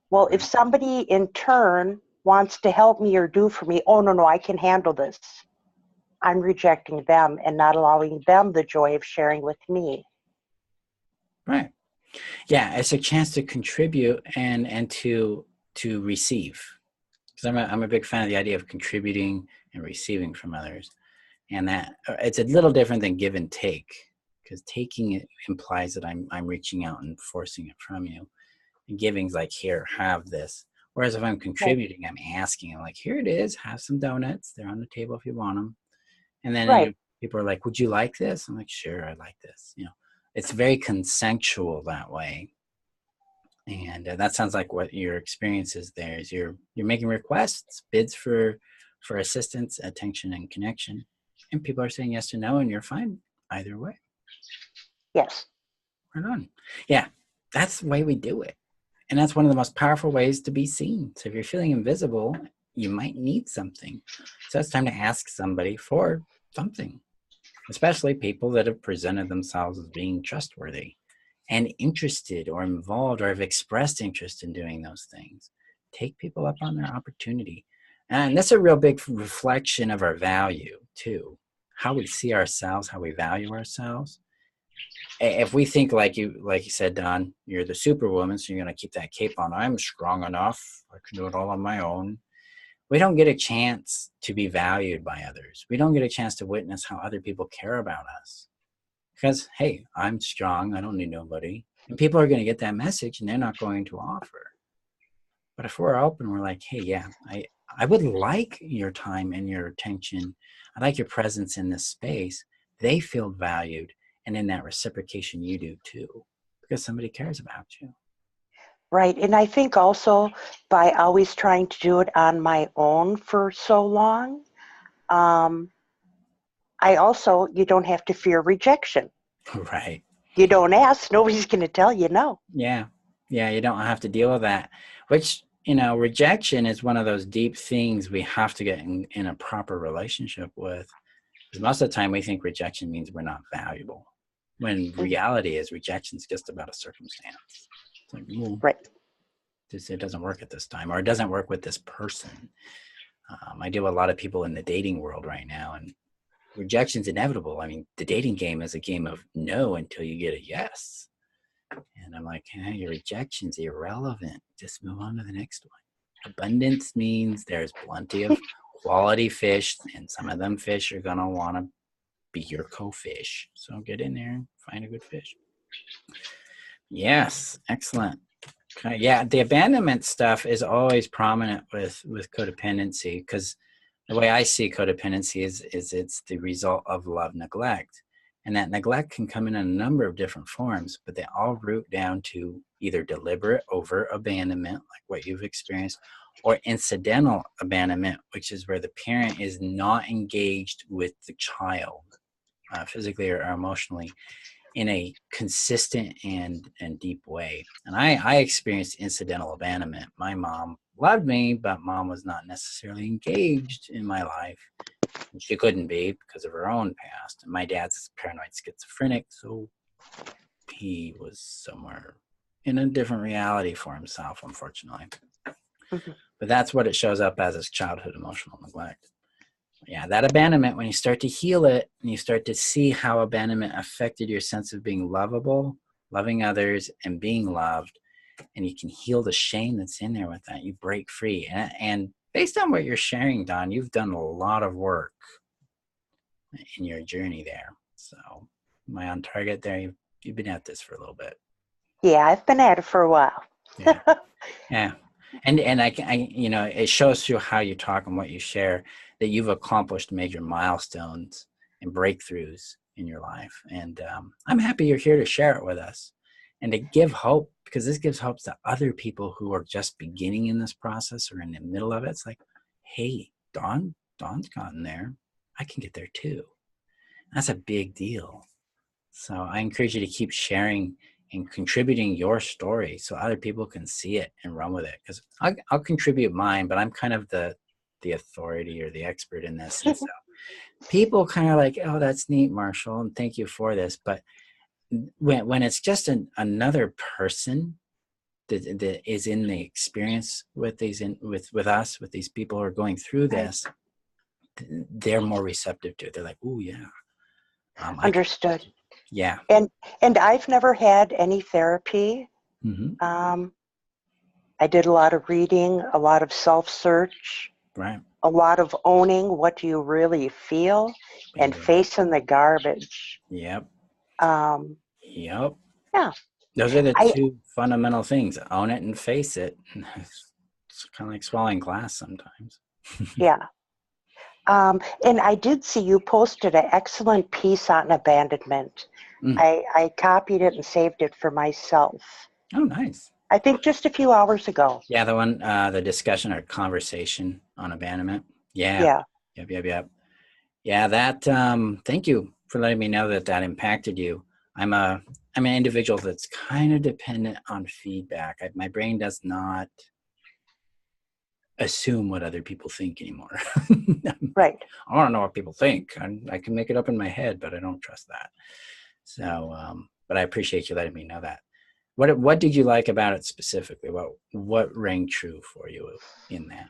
Well, if somebody in turn wants to help me or do for me, oh, no, I can handle this. I'm rejecting them and not allowing them the joy of sharing with me. Right. Yeah, it's a chance to contribute and to receive. Because I'm a big fan of the idea of contributing and receiving from others, and that it's a little different than give and take. Because taking it implies that I'm reaching out and forcing it from you, and giving's like, here, have this. Whereas if I'm contributing, I'm asking. I'm like, here it is, have some donuts. They're on the table if you want them. And then people are like, would you like this? I'm like, sure, I like this. You know, it's very consensual that way. And that sounds like what your experience is there is you're making requests, bids for assistance, attention, and connection. And people are saying yes or no, and you're fine either way. Yes. Right on. Yeah, that's the way we do it. And that's one of the most powerful ways to be seen. So if you're feeling invisible, you might need something. So it's time to ask somebody for something, especially people that have presented themselves as being trustworthy and interested or involved or have expressed interest in doing those things. Take people up on their opportunity. And that's a real big reflection of our value too. How we see ourselves, how we value ourselves. If we think like you said, Don, you're the superwoman, so you're going to keep that cape on. I'm strong enough. I can do it all on my own. We don't get a chance to be valued by others. We don't get a chance to witness how other people care about us. Because, hey, I'm strong. I don't need nobody. And people are going to get that message and they're not going to offer. But if we're open, we're like, hey, yeah, I would like your time and your attention. I like your presence in this space. They feel valued. And in that reciprocation, you do too. Because somebody cares about you. Right. And I think also by always trying to do it on my own for so long, you don't have to fear rejection. Right. You don't ask, nobody's going to tell you no. Yeah. Yeah, you don't have to deal with that. Which, you know, rejection is one of those deep things we have to get in a proper relationship with. Because most of the time we think rejection means we're not valuable. When reality is rejection is just about a circumstance. It's like, well, right. It doesn't work at this time, or it doesn't work with this person. I deal with a lot of people in the dating world right now, and rejection's inevitable. I mean, the dating game is a game of no until you get a yes. And I'm like, hey, your rejection's irrelevant. Just move on to the next one. Abundance means there's plenty of quality fish, and some of them fish are going to want to be your co-fish. So get in there and find a good fish. Yes, excellent. Okay. Yeah, the abandonment stuff is always prominent with codependency, because the way I see codependency is it's the result of love neglect. And that neglect can come in a number of different forms, but they all root down to either deliberate, overt abandonment, like what you've experienced, or incidental abandonment, which is where the parent is not engaged with the child, physically or emotionally, in a consistent and deep way. And I experienced incidental abandonment. My mom loved me, but mom was not necessarily engaged in my life. And she couldn't be because of her own past. And my dad's paranoid schizophrenic, so he was somewhere in a different reality for himself, unfortunately. Mm-hmm. But that's what it shows up as childhood emotional neglect. Yeah, that abandonment, when you start to heal it and you start to see how abandonment affected your sense of being lovable, loving others, and being loved, and you can heal the shame that's in there with that, you break free. And based on what you're sharing, Dawn, you've done a lot of work in your journey there. So am I on target there? You've been at this for a little bit. Yeah, I've been at it for a while. Yeah. Yeah. And I you know, it shows through how you talk and what you share that you've accomplished major milestones and breakthroughs in your life. And I'm happy you're here to share it with us and to give hope, because this gives hope to other people who are just beginning in this process or in the middle of it. It's like, hey, Dawn's gotten there. I can get there too. That's a big deal. So I encourage you to keep sharing and contributing your story so other people can see it and run with it. Because I'll contribute mine, but I'm kind of the authority or the expert in this. And so people kind of like, oh, that's neat, Marshall, and thank you for this. But when it's just another person that is in the experience with these with us, with these people who are going through this, they're more receptive to it. They're like, oh yeah. Understood. Yeah. And I've never had any therapy. Mm-hmm. I did a lot of reading, a lot of self-search, right, a lot of owning what do you really feel, and facing the garbage. Yep. Yeah. Those are the two fundamental things. Own it and face it. It's kind of like swallowing glass sometimes. Yeah. And I did see you posted an excellent piece on abandonment. I copied it and saved it for myself. Oh, nice. I think just a few hours ago. Yeah, the one, the discussion or conversation on abandonment. Yeah. Yep. Yeah, that, thank you for letting me know that impacted you. I'm an individual that's kind of dependent on feedback. My brain does not assume what other people think anymore. Right. I want to know what people think. I can make it up in my head, but I don't trust that. So, but I appreciate you letting me know that. What did you like about it specifically? What rang true for you in that?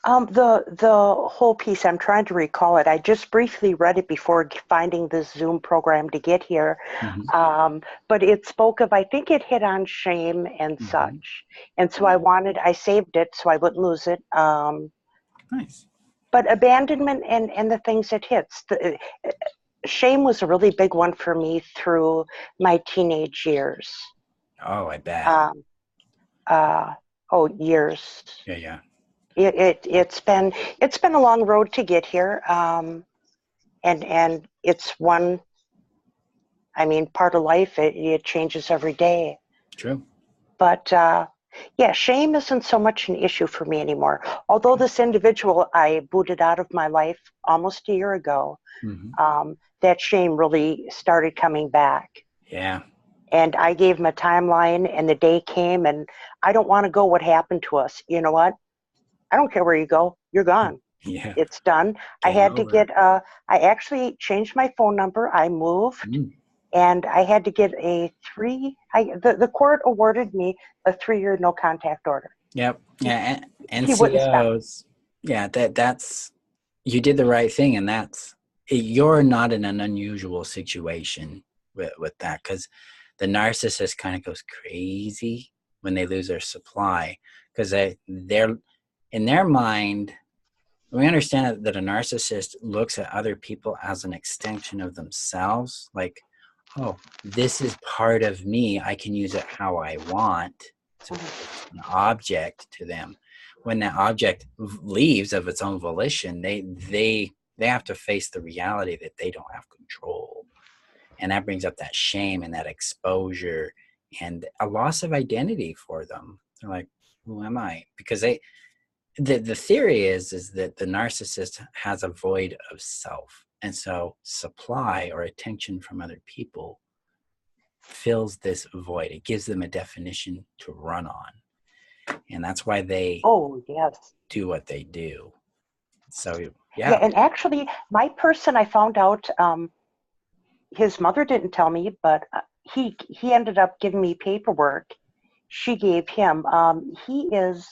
The whole piece, I'm trying to recall it. I just briefly read it before finding this Zoom program to get here. Mm-hmm. But it spoke of, I think it hit on shame and mm-hmm. such. And so I saved it so I wouldn't lose it. Nice. But abandonment and the things it hits. Shame was a really big one for me through my teenage years. Oh, I bet. Years. Yeah. It's been a long road to get here, and it's one. I mean, part of life. It changes every day. True. But shame isn't so much an issue for me anymore. Although this individual I booted out of my life almost a year ago, mm-hmm. That shame really started coming back. Yeah. And I gave him a timeline, and the day came, and I don't want to go. What happened to us? You know what? I don't care where you go. You're gone. Yeah. It's done. I had to get, I actually changed my phone number. I moved and I had to get the court awarded me a 3-year no contact order. Yep. Yeah. And NCOs. Yeah. That's, you did the right thing. And you're not in an unusual situation with that, because the narcissist kind of goes crazy when they lose their supply, because they're, in their mind, we understand that a narcissist looks at other people as an extension of themselves. Like, oh, this is part of me. I can use it how I want. So it's an object to them. When that object leaves of its own volition, they have to face the reality that they don't have control. And that brings up that shame and that exposure and a loss of identity for them. They're like, who am I? Because the theory is that the narcissist has a void of self. And so supply or attention from other people fills this void. It gives them a definition to run on. And that's why they do what they do. So, yeah. And actually, my person, I found out, his mother didn't tell me, but he ended up giving me paperwork she gave him. He is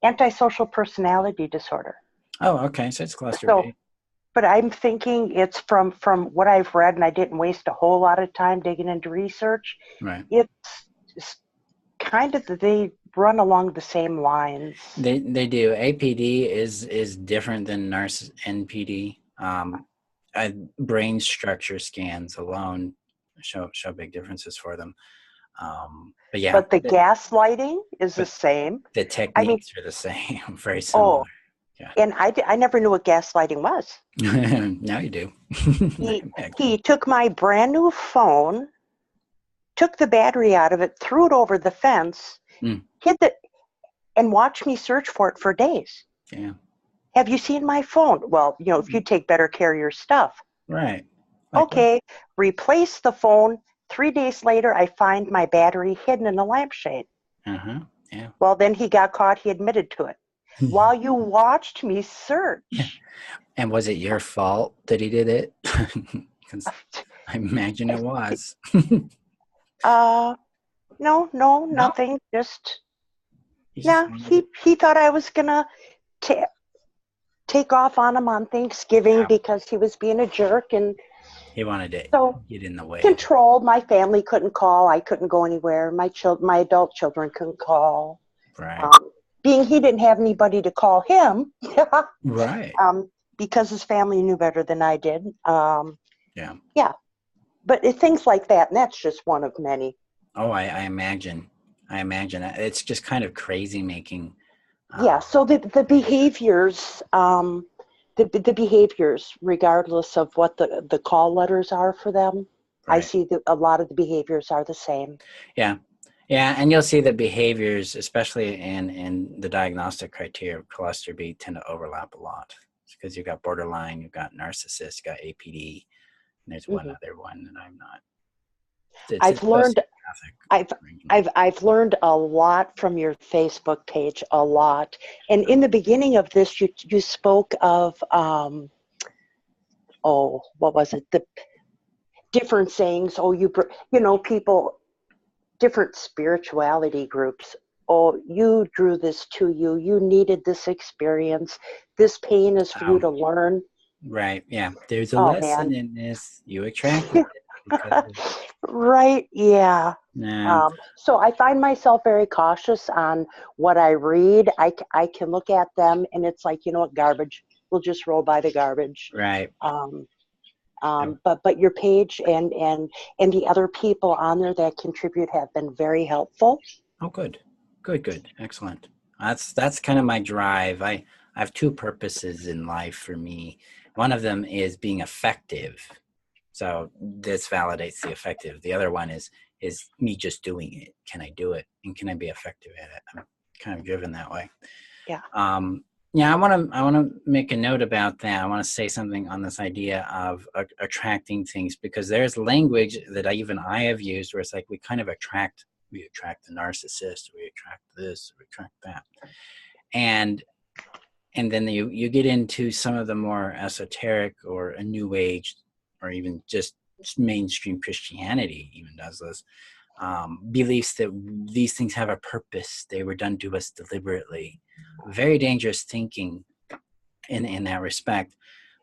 antisocial personality disorder. Oh, okay. So it's cluster B. But I'm thinking it's from what I've read, and I didn't waste a whole lot of time digging into research. Right. It's kind of, they run along the same lines. They do. APD is different than NPD. Brain structure scans alone show big differences for them. But yeah. But the gaslighting is the same. The techniques are the same. Very similar. Yeah. And I never knew what gaslighting was. Now you do. He took my brand new phone, took the battery out of it, threw it over the fence, hid it, and watched me search for it for days. Yeah. Have you seen my phone? Well, if you take better care of your stuff. Right. Okay. Replace the phone. 3 days later, I find my battery hidden in a lampshade. Uh-huh. Yeah. Well, then he got caught. He admitted to it. While you watched me search. Yeah. And was it your fault that he did it? I imagine it was. No, nothing. Just he thought I was gonna take off on him on Thanksgiving because he was being a jerk, and he wanted to get in the way. Control. My family couldn't call. I couldn't go anywhere. My adult children couldn't call. Right. Being he didn't have anybody to call him. Right. Because his family knew better than I did. Yeah. Yeah. But things like that, and that's just one of many. Oh, I imagine. It's just kind of crazy making. Yeah. So the behaviors, the behaviors, regardless of what the call letters are for them, right. I see that a lot of the behaviors are the same. Yeah. Yeah, and you'll see that behaviors, especially in the diagnostic criteria of cluster B, tend to overlap a lot. Because you've got borderline, you've got narcissist, you've got APD, and there's one other one that I'm not. I've learned a lot from your Facebook page, a lot. And in the beginning of this, you spoke of what was it? The different sayings. People. Different spirituality groups. Oh, you drew this to you. You needed this experience. This pain is for you to learn. Right. Yeah. There's a lesson in this. You attracted it. Right. Yeah. No. So I find myself very cautious on what I read. I can look at them and it's like, garbage. We'll just roll by the garbage. Right. But your page and the other people on there that contribute have been very helpful. Oh, good. Excellent. That's kind of my drive. I have two purposes in life for me. One of them is being effective. So this validates the effective. The other one is me just doing it. Can I do it? And can I be effective at it? I'm kind of driven that way. Yeah. Yeah, I want to make a note about that. I want to say something on this idea of attracting things, because there's language that I have used where it's like we attract the narcissist, we attract this, we attract that, and then you get into some of the more esoteric or a new age or even just mainstream Christianity even does this. Beliefs that these things have a purpose. They were done to us deliberately. Very dangerous thinking in that respect.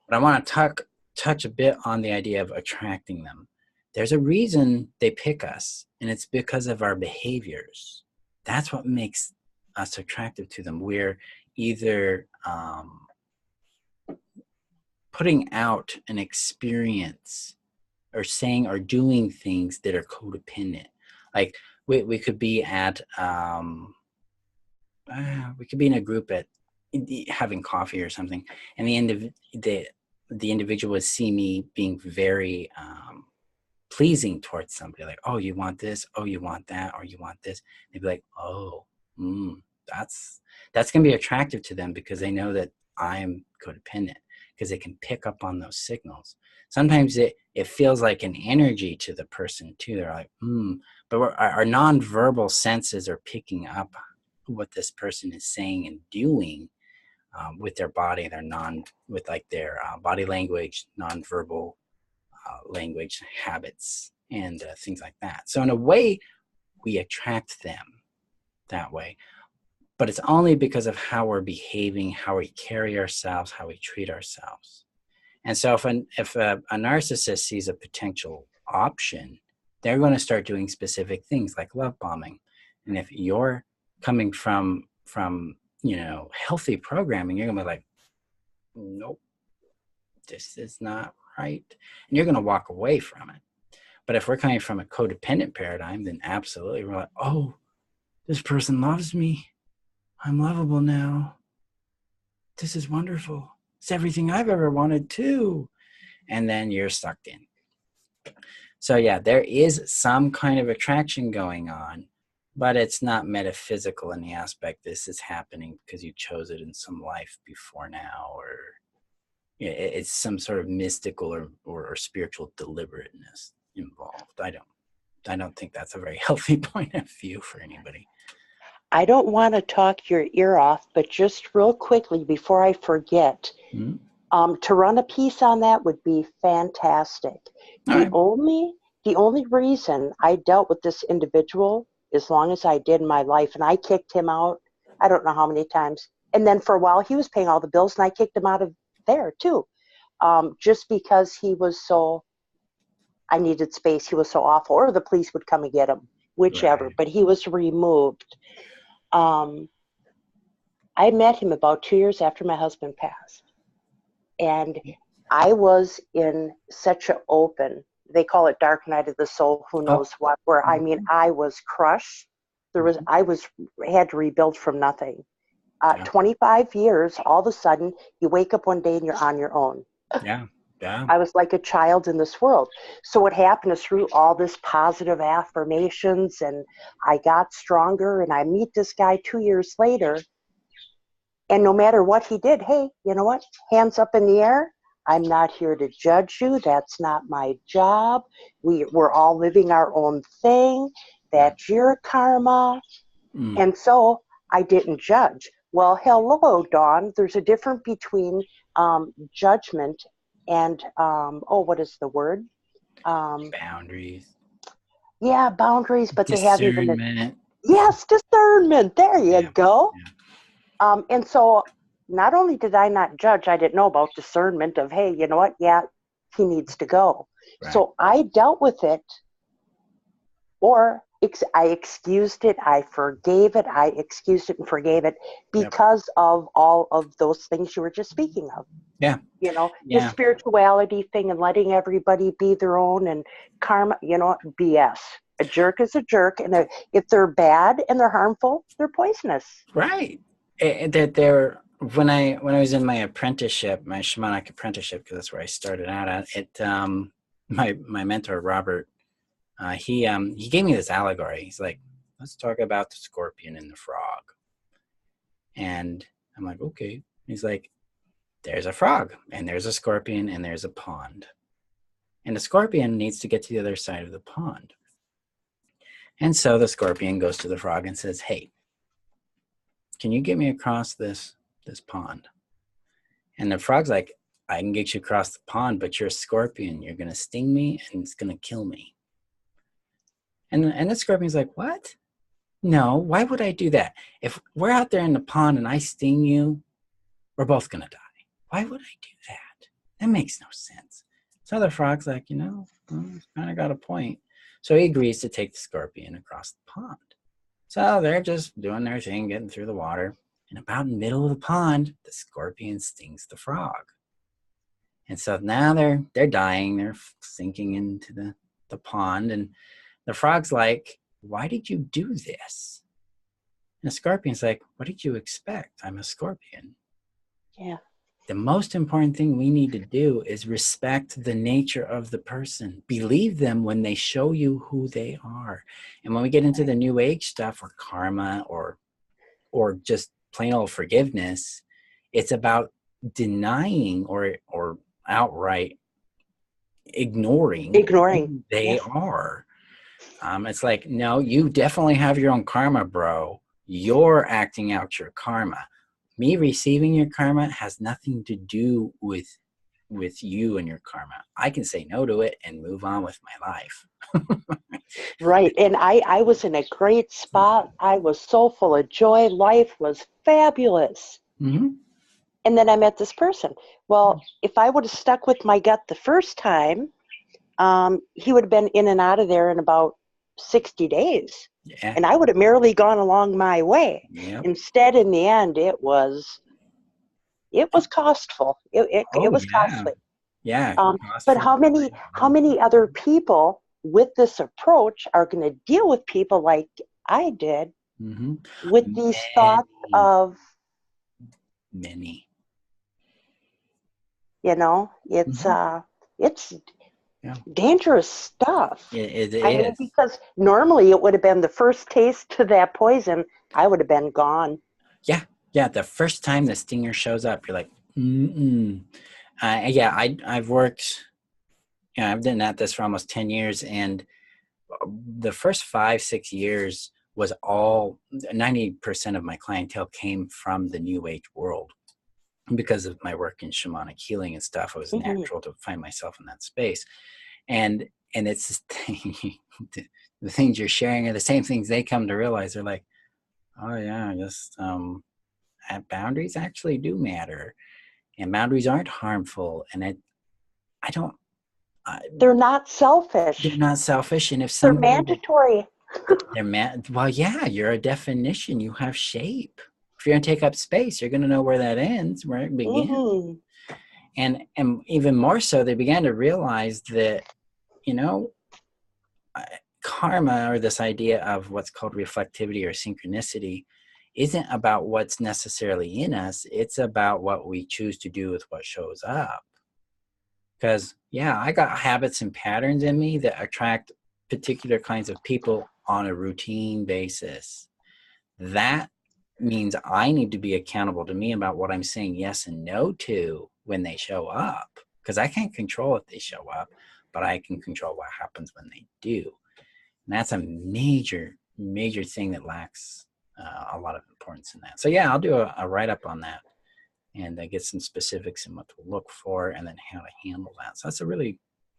But I want to touch a bit on the idea of attracting them. There's a reason they pick us, and it's because of our behaviors. That's what makes us attractive to them. We're either putting out an experience or saying or doing things that are codependent. Like we could be at we could be in a group at having coffee or something, and the individual would see me being very pleasing towards somebody, like, oh, you want this, oh, you want that, or you want this. They'd be like, oh, that's going to be attractive to them because they know that I'm codependent, because they can pick up on those signals. Sometimes it feels like an energy to the person too. They're like, but our nonverbal senses are picking up what this person is saying and doing with their body, with like their body language, nonverbal language habits, and things like that. So in a way, we attract them that way, but it's only because of how we're behaving, how we carry ourselves, how we treat ourselves. And so if a narcissist sees a potential option, they're going to start doing specific things like love bombing. And if you're coming from healthy programming, you're going to be like, nope, this is not right. And you're going to walk away from it. But if we're coming from a codependent paradigm, then absolutely we're like, oh, this person loves me. I'm lovable now. This is wonderful. It's everything I've ever wanted too. And then you're sucked in. So yeah, there is some kind of attraction going on, but it's not metaphysical in the aspect this is happening because you chose it in some life before now, or it's some sort of mystical or spiritual deliberateness involved. I don't think that's a very healthy point of view for anybody. I don't want to talk your ear off, but just real quickly before I forget, to run a piece on that would be fantastic. The only reason I dealt with this individual as long as I did in my life, and I kicked him out, I don't know how many times, and then for a while he was paying all the bills, and I kicked him out of there too, just because he was I needed space, he was so awful, or the police would come and get him, whichever, but he was removed. I met him about 2 years after my husband passed. And I was in such an open, they call it dark night of the soul, who knows what, where, I mean, I was crushed. I had to rebuild from nothing. 25 years, all of a sudden, you wake up one day and you're on your own. Yeah. I was like a child in this world. So what happened is through all this positive affirmations, and I got stronger, and I meet this guy 2 years later, and no matter what he did, hey, you know what? Hands up in the air. I'm not here to judge you. That's not my job. We're all living our own thing. That's your karma. And so I didn't judge. Well, hello, Dawn. There's a difference between judgment and, what is the word? Boundaries. Yeah, boundaries, but they have even... Discernment. Yes, discernment. There you go. Yeah. And so not only did I not judge, I didn't know about discernment of, hey, you know what? Yeah, he needs to go. Right. So I dealt with it, or I excused it, I forgave it, I excused it and forgave it because of all of those things you were just speaking of. Yeah. You know, the spirituality thing and letting everybody be their own, and karma, BS. A jerk is a jerk, and if they're bad and they're harmful, they're poisonous. Right. When I was in my apprenticeship, my shamanic apprenticeship, because that's where I started out at, my mentor Robert, he gave me this allegory. He's like, let's talk about the scorpion and the frog. And I'm like, okay. He's like, there's a frog, and there's a scorpion, and there's a pond. And the scorpion needs to get to the other side of the pond. And so the scorpion goes to the frog and says, hey, can you get me across this pond? And the frog's like, I can get you across the pond, but you're a scorpion. You're going to sting me, and it's going to kill me. And the scorpion's like, what? No, why would I do that? If we're out there in the pond and I sting you, we're both going to die. Why would I do that? That makes no sense. So the frog's like, it's kind of got a point. So he agrees to take the scorpion across the pond. So they're just doing their thing, getting through the water. And about in the middle of the pond, the scorpion stings the frog. And so now they're dying. They're sinking into the pond. And the frog's like, why did you do this? And the scorpion's like, what did you expect? I'm a scorpion. Yeah. The most important thing we need to do is respect the nature of the person. Believe them when they show you who they are. And when we get into the new age stuff or karma or just plain old forgiveness, it's about denying or outright ignoring who they are. It's like, no, you definitely have your own karma, bro. You're acting out your karma. Me receiving your karma has nothing to do with you and your karma. I can say no to it and move on with my life. Right. And I was in a great spot. I was so full of joy. Life was fabulous. Mm-hmm. And then I met this person. Well, if I would have stuck with my gut the first time, he would have been in and out of there in about 60 days. Yeah. And I would have merely gone along my way. Yep. Instead, in the end, it was costful. It was costly. Yeah. But how many other people with this approach are going to deal with people like I did with these thoughts of many? You know, it's dangerous stuff. It I mean, is. because normally it would have been the first taste to that poison, I would have been gone. Yeah. The first time the stinger shows up, you're like, I've worked, I've been at this for almost 10 years, and the first 5-6 years was all 90% of my clientele came from the new age world. Because of my work in shamanic healing and stuff, it was natural to find myself in that space. And it's this thing, the things you're sharing are the same things they come to realize. They're like, oh yeah, just boundaries actually do matter, and boundaries aren't harmful. And they're not selfish. They're not selfish. And if they're mandatory. Well, yeah, you're a definition. You have shape. If you're going to take up space, you're going to know where that ends, where it begins. And even more so, they began to realize that, karma, or this idea of what's called reflectivity or synchronicity, isn't about what's necessarily in us. It's about what we choose to do with what shows up. Because, I got habits and patterns in me that attract particular kinds of people on a routine basis. That means I need to be accountable to me about what I'm saying yes and no to when they show up, because I can't control if they show up, but I can control what happens when they do. And that's a major thing that lacks a lot of importance in that. So I'll do a write-up on that and get some specifics in what to look for and then how to handle that. So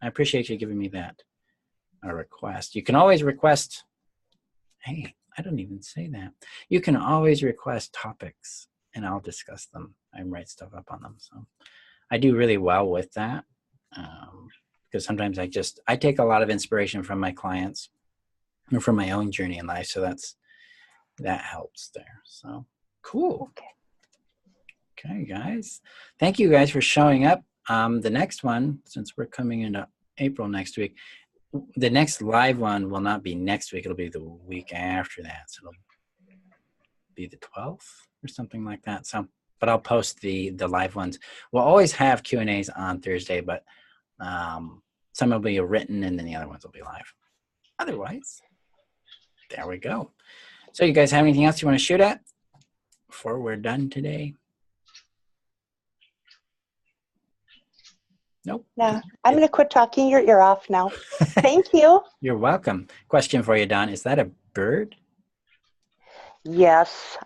I appreciate you giving me that request. You can always request, hey, I don't even say that. You can always request topics and I'll discuss them. I write stuff up on them. So I do really well with that because sometimes I take a lot of inspiration from my clients or from my own journey in life. So that helps there. So cool. Okay, guys. Thank you guys for showing up. The next one, since we're coming into April next week, the next live one will not be next week. It'll be the week after that. So it'll be the 12th or something like that. So, but I'll post the live ones. We'll always have Q&As on Thursday, but some will be written and then the other ones will be live. Otherwise, there we go. So you guys have anything else you want to shoot at before we're done today? Nope. No, I'm going to quit talking your ear off now. Thank you. You're welcome. Question for you, Don. Is that a bird? Yes.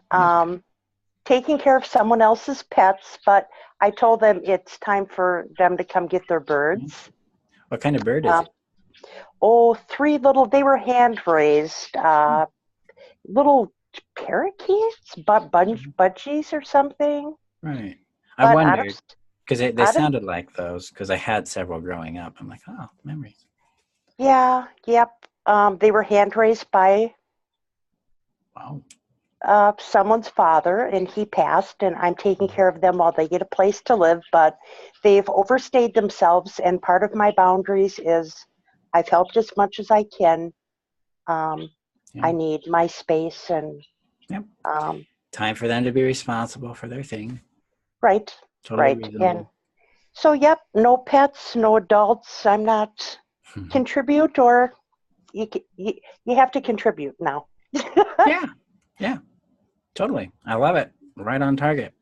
Taking care of someone else's pets, but I told them it's time for them to come get their birds. What kind of bird is it? 3 little, they were hand-raised, little parakeets, budgies or something. Right. I wondered. Because they sounded like those, because I had several growing up. I'm like, oh, memories. Yeah, yep. They were hand-raised by someone's father, and he passed, and I'm taking care of them while they get a place to live, but they've overstayed themselves, and part of my boundaries is I've helped as much as I can. I need my space, and time for them to be responsible for their thing. Right, totally right. reasonable. And so, yep, no pets, no adults. I'm not contribute, or you have to contribute now. Yeah, totally. I love it. Right on target.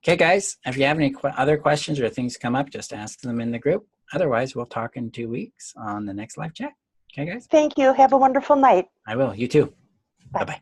Okay, guys, if you have any other questions or things come up, just ask them in the group. Otherwise, we'll talk in 2 weeks on the next live chat. Okay, guys? Thank you. Have a wonderful night. I will. You too. Bye-bye.